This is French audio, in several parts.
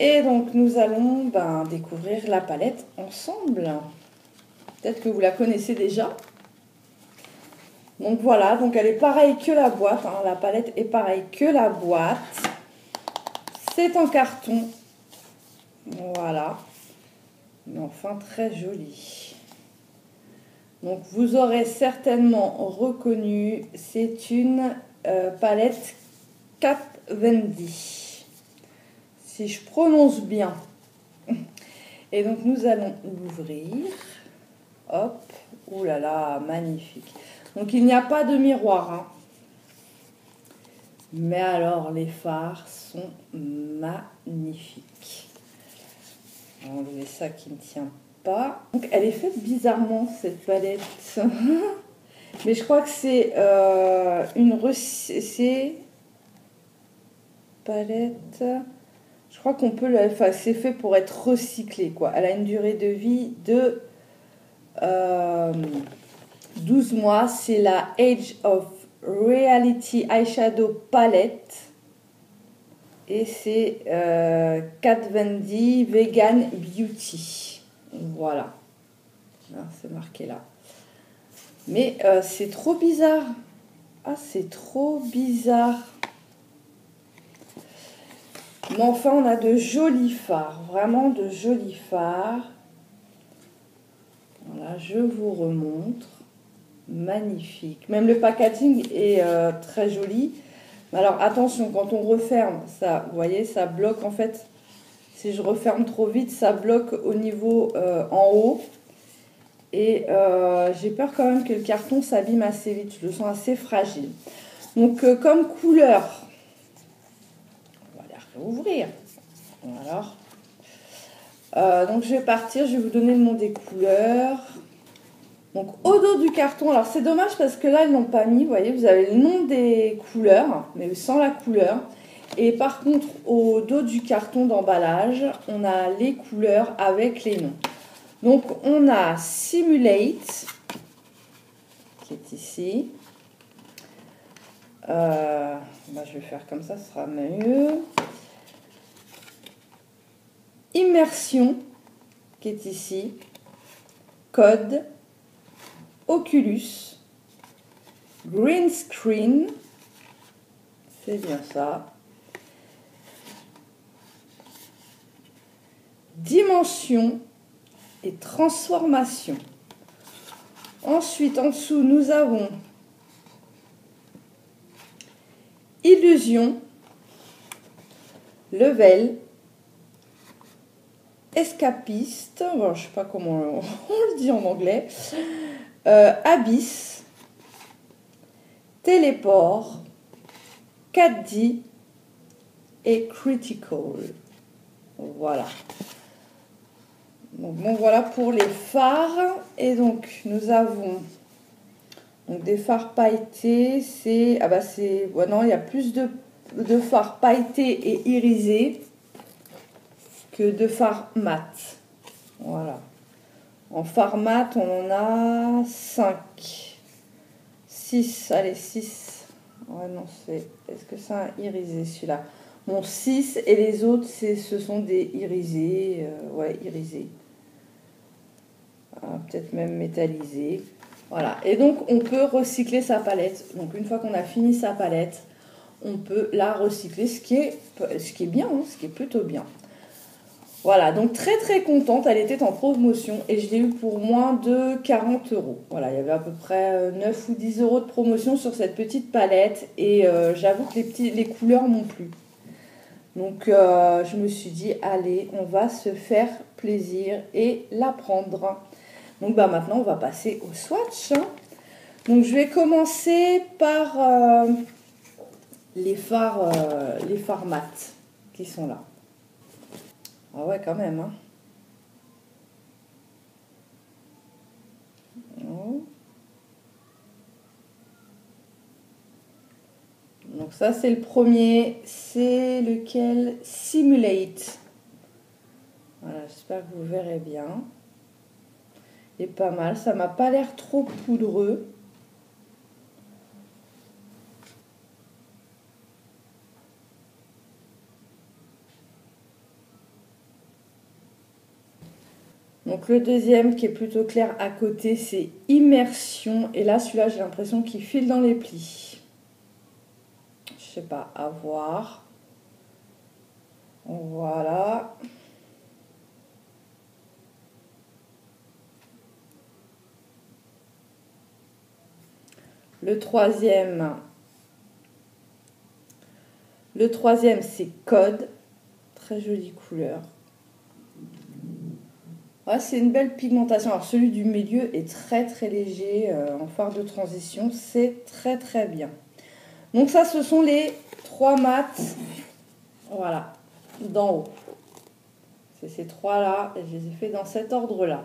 Et donc nous allons découvrir la palette ensemble. Peut-être que vous la connaissez déjà. Donc voilà, donc elle est pareille que la boîte, hein. La palette est pareille que la boîte. C'est en carton. Voilà. Mais enfin très joli. Donc vous aurez certainement reconnu, c'est une palette Kat Von D, si je prononce bien. Et donc nous allons l'ouvrir. Hop, ouh là là, magnifique. Donc il n'y a pas de miroir, hein. Mais alors les fards sont magnifiques. On va enlever ça qui ne tient pas. Donc elle est faite bizarrement cette palette. Mais je crois que c'est palette. Je crois qu'on peut enfin, c'est fait pour être recyclé, quoi. Elle a une durée de vie de 12 mois. C'est la Age of Reality Eyeshadow Palette. Et c'est Kat Von D Vegan Beauty. Voilà. C'est marqué là. Mais c'est trop bizarre. Ah, c'est trop bizarre. Mais enfin, on a de jolis fards. Vraiment de jolis fards. Voilà, je vous remontre. Magnifique. Même le packaging est très joli. Mais alors, attention, quand on referme, ça, vous voyez, ça bloque en fait. Si je referme trop vite, ça bloque au niveau en haut. Et j'ai peur quand même que le carton s'abîme assez vite. Je le sens assez fragile. Donc, comme couleur, on va la réouvrir. Alors, donc je vais partir. Je vais vous donner le nom des couleurs. Donc, au dos du carton, alors c'est dommage parce que là, ils l'ont pas mis. Vous voyez, vous avez le nom des couleurs, mais sans la couleur. Et par contre, au dos du carton d'emballage, on a les couleurs avec les noms. Donc, on a Simulate, qui est ici. Je vais faire comme ça, ce sera mieux. Immersion, qui est ici. Code. Oculus. Green Screen. C'est bien ça. Dimension et transformation. Ensuite, en dessous, nous avons illusion, level, escapiste, bon, je ne sais pas comment on le dit en anglais, abyss, téléport, 4D et critical. Voilà. Donc, bon, voilà pour les fards. Et donc, nous avons des fards pailletés. C'est... Ah bah c'est... Ouais, non, il y a plus de fards pailletés et irisés que de fards mat. Voilà. En fard mat, on en a 5. 6. Allez, 6. Ouais, non, c'est... Est-ce que c'est un irisé, celui-là? Bon, 6. Et les autres, ce sont des irisés. Ouais, irisés. Peut-être même métallisé. Voilà. Et donc, on peut recycler sa palette. Donc, une fois qu'on a fini sa palette, on peut la recycler, ce qui est bien, hein, ce qui est plutôt bien. Voilà. Donc, très, très contente. Elle était en promotion et je l'ai eu pour moins de 40 €. Voilà. Il y avait à peu près 9 ou 10 € de promotion sur cette petite palette. Et j'avoue que les couleurs m'ont plu. Donc, je me suis dit, allez, on va se faire plaisir et la prendre. Donc maintenant, on va passer au swatch. Donc je vais commencer par les fards mat qui sont là. Ah ouais, quand même. Hein. Oh. Donc ça, c'est le premier. C'est lequel? Simulate. Voilà, j'espère que vous verrez bien. Il est pas mal. Ça m'a pas l'air trop poudreux. Donc le deuxième qui est plutôt clair à côté, c'est Immersion. Et là, celui-là, j'ai l'impression qu'il file dans les plis. Je sais pas, à voir. Voilà. Le troisième, c'est Code. Très jolie couleur. Ouais, c'est une belle pigmentation. Alors celui du milieu est très très léger en fard de transition. C'est très très bien. Donc ça, ce sont les 3 mats. Voilà, d'en haut. C'est ces 3-là et je les ai fait dans cet ordre-là.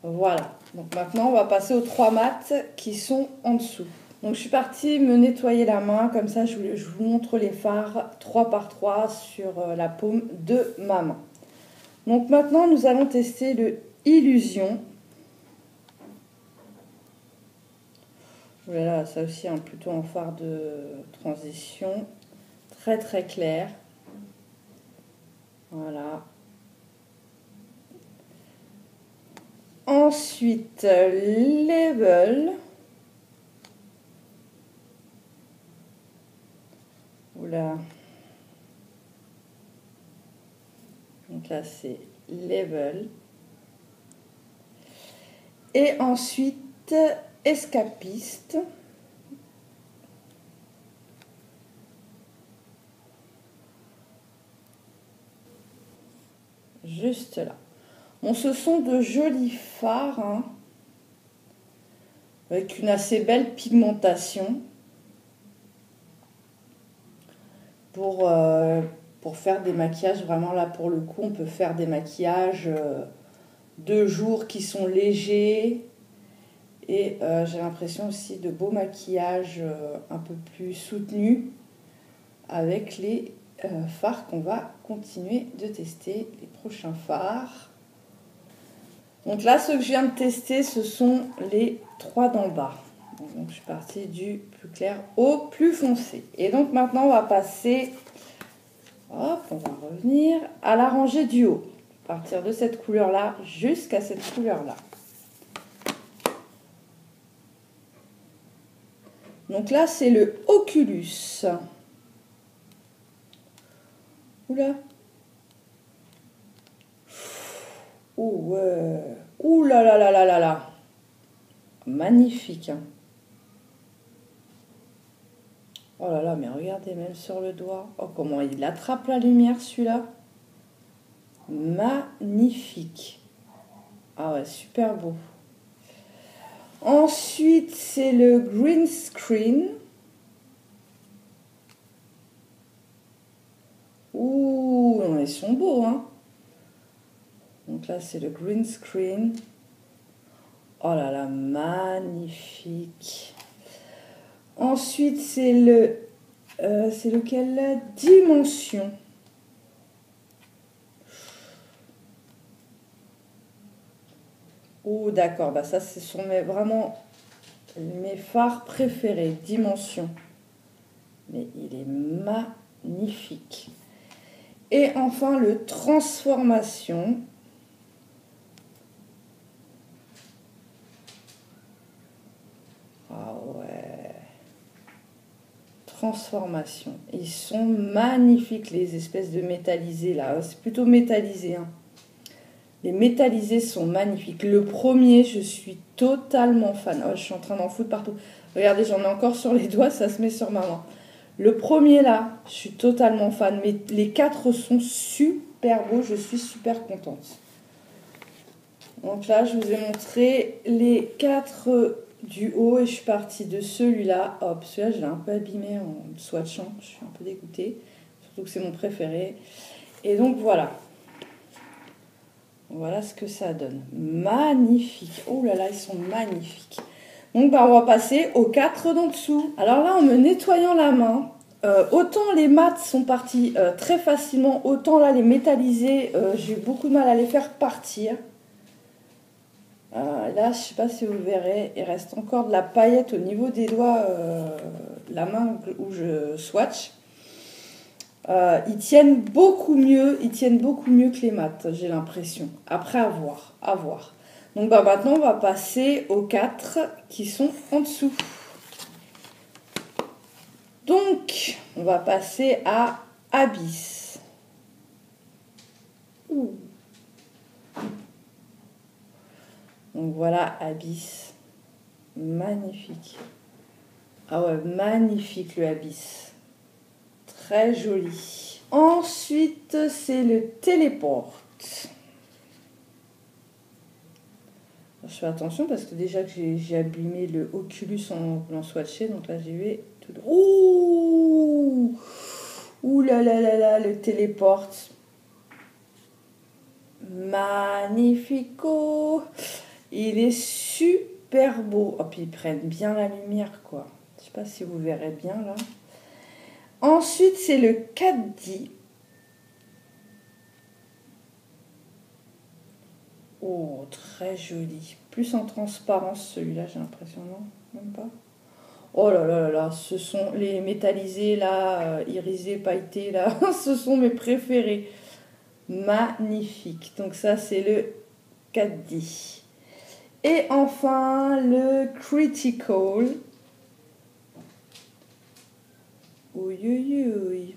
Voilà. Donc maintenant, on va passer aux 3 mats qui sont en dessous. Donc je suis partie me nettoyer la main. Comme ça, je vous montre les fards 3 par 3 sur la paume de ma main. Donc maintenant, nous allons tester le Illusion. Voilà, ça aussi, plutôt en fard de transition. Très très clair. Voilà. Ensuite, Level. Oula. Donc là, c'est Level. Et ensuite, Escapiste. Juste là. Bon, ce sont de jolis fards, hein, avec une assez belle pigmentation pour faire des maquillages. Vraiment là, pour le coup, on peut faire des maquillages de jour qui sont légers. Et j'ai l'impression aussi de beaux maquillages un peu plus soutenus avec les fards qu'on va continuer de tester, les prochains fards. Donc là, ceux que je viens de tester, ce sont les 3 d'en bas. Donc je suis partie du plus clair au plus foncé. Et donc maintenant, on va passer, hop, on va revenir à la rangée du haut. À partir de cette couleur-là jusqu'à cette couleur-là. Donc là, c'est le Oculus. Oula. Oh ouais. Ouh là là là là là là. Magnifique. Hein. Oh là là, mais regardez, même sur le doigt. Oh, comment il attrape la lumière, celui-là. Magnifique. Ah ouais, super beau. Ensuite, c'est le Green Screen. Ouh, ils sont beaux, hein. Donc là, c'est le Green Screen. Oh là là, magnifique. Ensuite, c'est lequel là? Dimension. Oh, d'accord. Bah ça, ce sont vraiment mes fards préférés. Dimension. Mais il est magnifique. Et enfin, le Transformation. Ah ouais. Transformation. Ils sont magnifiques, les espèces de métallisés là. C'est plutôt métallisé. Hein. Les métallisés sont magnifiques. Le premier, je suis totalement fan. Oh, je suis en train d'en foutre partout. Regardez, j'en ai encore sur les doigts, ça se met sur ma main. Le premier là, je suis totalement fan. Mais les 4 sont super beaux. Je suis super contente. Donc là, je vous ai montré les 4 du haut et je suis partie de celui-là. Hop, celui-là, je l'ai un peu abîmé en swatchant. Je suis un peu dégoûtée. Surtout que c'est mon préféré. Et donc voilà. Voilà ce que ça donne. Magnifique. Oh là là, ils sont magnifiques. Donc bah, on va passer aux 4 d'en dessous. Alors là, en me nettoyant la main, autant les mats sont partis très facilement, autant là les métallisés, j'ai eu beaucoup de mal à les faire partir. Là, je ne sais pas si vous verrez, il reste encore de la paillette au niveau des doigts, la main où je swatch. Ils tiennent beaucoup mieux que les mat, j'ai l'impression. Après, à voir. Donc bah, maintenant, on va passer aux 4 qui sont en dessous. Donc, on va passer à Abyss. Ouh. Donc voilà, Abyss. Magnifique. Ah ouais, magnifique le Abyss. Très joli. Ensuite, c'est le Téléport. Je fais attention parce que déjà que j'ai abîmé le Oculus en voulant swatcher. Donc là, j'ai eu tout... Ouh! Ouh là là là là, le Téléport. Magnifico! Il est super beau. Oh, puis ils prennent bien la lumière, quoi. Je sais pas si vous verrez bien, là. Ensuite, c'est le 4D. Oh, très joli. Plus en transparence, celui-là, j'ai l'impression, non? Même pas. Oh là là là là, ce sont les métallisés, là, irisés, pailletés, là. Ce sont mes préférés. Magnifique. Donc ça, c'est le 4D. Et enfin, le Critical. Oui, oui, oui.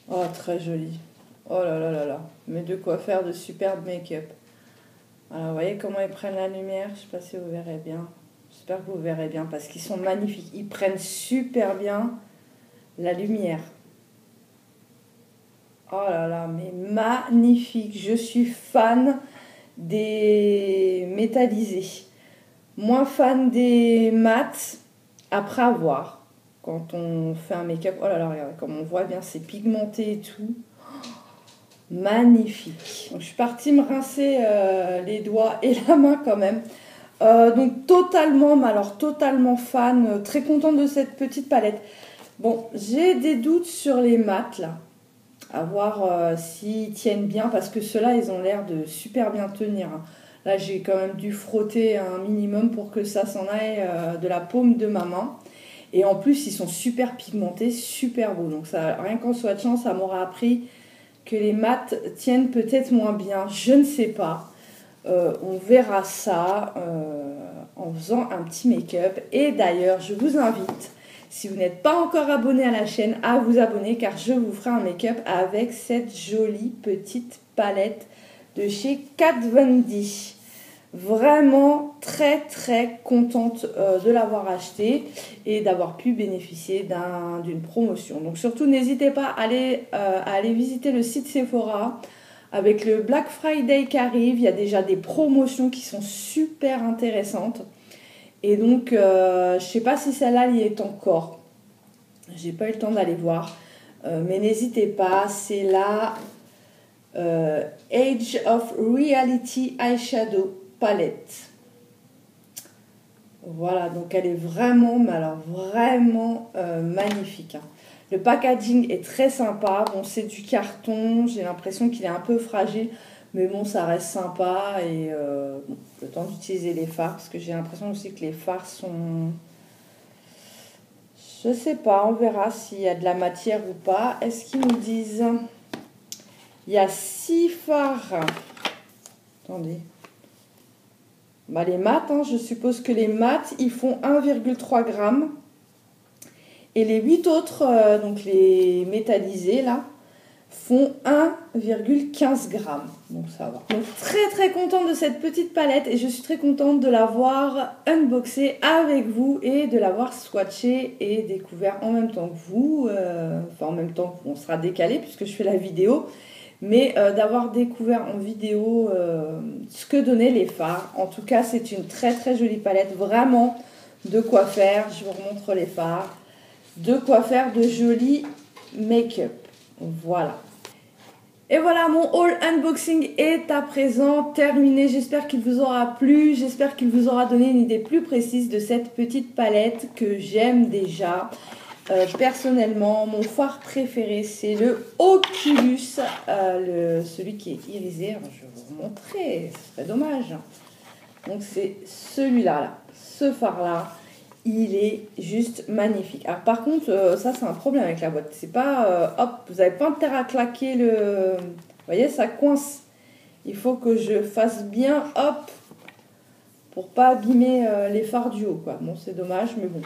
Oh, très joli. Oh là là là là. Mais de quoi faire de superbe make-up. Alors, vous voyez comment ils prennent la lumière? Je ne sais pas si vous verrez bien. J'espère que vous verrez bien parce qu'ils sont magnifiques. Ils prennent super bien la lumière. Oh là là, mais magnifique. Je suis fan des métallisés. Moins fan des mats. Après avoir, quand on fait un make-up, oh là là, regardez, comme on voit bien, c'est pigmenté et tout. Magnifique. Donc, je suis partie me rincer les doigts et la main quand même. Donc totalement, mais alors totalement fan, très contente de cette petite palette. Bon, j'ai des doutes sur les mats là, à voir s'ils tiennent bien, parce que ceux-là, ils ont l'air de super bien tenir. Là, j'ai quand même dû frotter un minimum pour que ça s'en aille de la paume de ma main. Et en plus, ils sont super pigmentés, super beaux. Donc ça, rien qu'en swatchant, ça m'aura appris que les mats tiennent peut-être moins bien. Je ne sais pas. On verra ça en faisant un petit make-up. Et d'ailleurs, je vous invite, si vous n'êtes pas encore abonné à la chaîne, à vous abonner, car je vous ferai un make-up avec cette jolie petite palette de chez Kat Von D. Vraiment très très contente de l'avoir acheté et d'avoir pu bénéficier d'une promotion. Donc surtout n'hésitez pas à aller visiter le site Sephora. Avec le Black Friday qui arrive, il y a déjà des promotions qui sont super intéressantes. Et donc, je ne sais pas si celle-là y est encore. J'ai pas eu le temps d'aller voir. Mais n'hésitez pas, c'est la Age of Reality Eyeshadow Palette. Voilà, donc elle est vraiment, mais alors vraiment magnifique. Hein. Le packaging est très sympa. Bon, c'est du carton. J'ai l'impression qu'il est un peu fragile. Mais bon, ça reste sympa. Et bon, le temps d'utiliser les fards. Parce que j'ai l'impression aussi que les fards sont... Je sais pas, on verra s'il y a de la matière ou pas. Est-ce qu'ils nous disent? Il y a 6 fards. Attendez. Bah, les mats, hein, je suppose que les mats, ils font 1,3 g. Et les 8 autres, donc les métallisés là, font 1,15 g. Donc ça va. Donc très très contente de cette petite palette et je suis très contente de l'avoir unboxée avec vous et de l'avoir swatchée et découvert en même temps que vous. Enfin en même temps qu'on sera décalé puisque je fais la vidéo. Mais d'avoir découvert en vidéo ce que donnaient les fards. En tout cas, c'est une très très jolie palette. Vraiment de quoi faire. Je vous remontre les fards. De quoi faire de jolis make-up. Voilà. Et voilà, mon haul unboxing est à présent terminé. J'espère qu'il vous aura plu. J'espère qu'il vous aura donné une idée plus précise de cette petite palette que j'aime déjà. Personnellement, mon fard préféré, c'est le Oculus, celui qui est irisé. Alors, je vais vous montrer, ce serait dommage. Donc, c'est celui-là, là. Ce fard-là. il est juste magnifique. Alors par contre, ça c'est un problème avec la boîte. C'est pas, hop, vous n'avez pas intérêt à claquer le... Vous voyez, ça coince. Il faut que je fasse bien, hop, pour pas abîmer les phares du haut, quoi. Bon, c'est dommage, mais bon.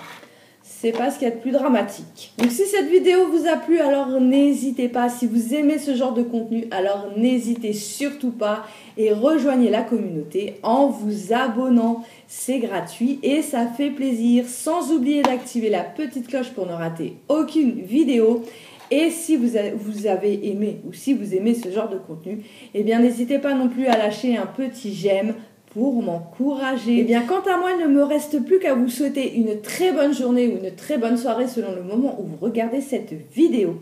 C'est pas ce qu'il y a de plus dramatique. Donc si cette vidéo vous a plu, alors n'hésitez pas. Si vous aimez ce genre de contenu, alors n'hésitez surtout pas et rejoignez la communauté en vous abonnant. C'est gratuit et ça fait plaisir. Sans oublier d'activer la petite cloche pour ne rater aucune vidéo. Et si vous avez aimé ou si vous aimez ce genre de contenu, eh bien n'hésitez pas non plus à lâcher un petit j'aime pour m'encourager. Et bien quant à moi, il ne me reste plus qu'à vous souhaiter une très bonne journée ou une très bonne soirée selon le moment où vous regardez cette vidéo.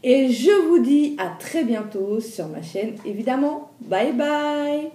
Et je vous dis à très bientôt sur ma chaîne, évidemment. Bye bye!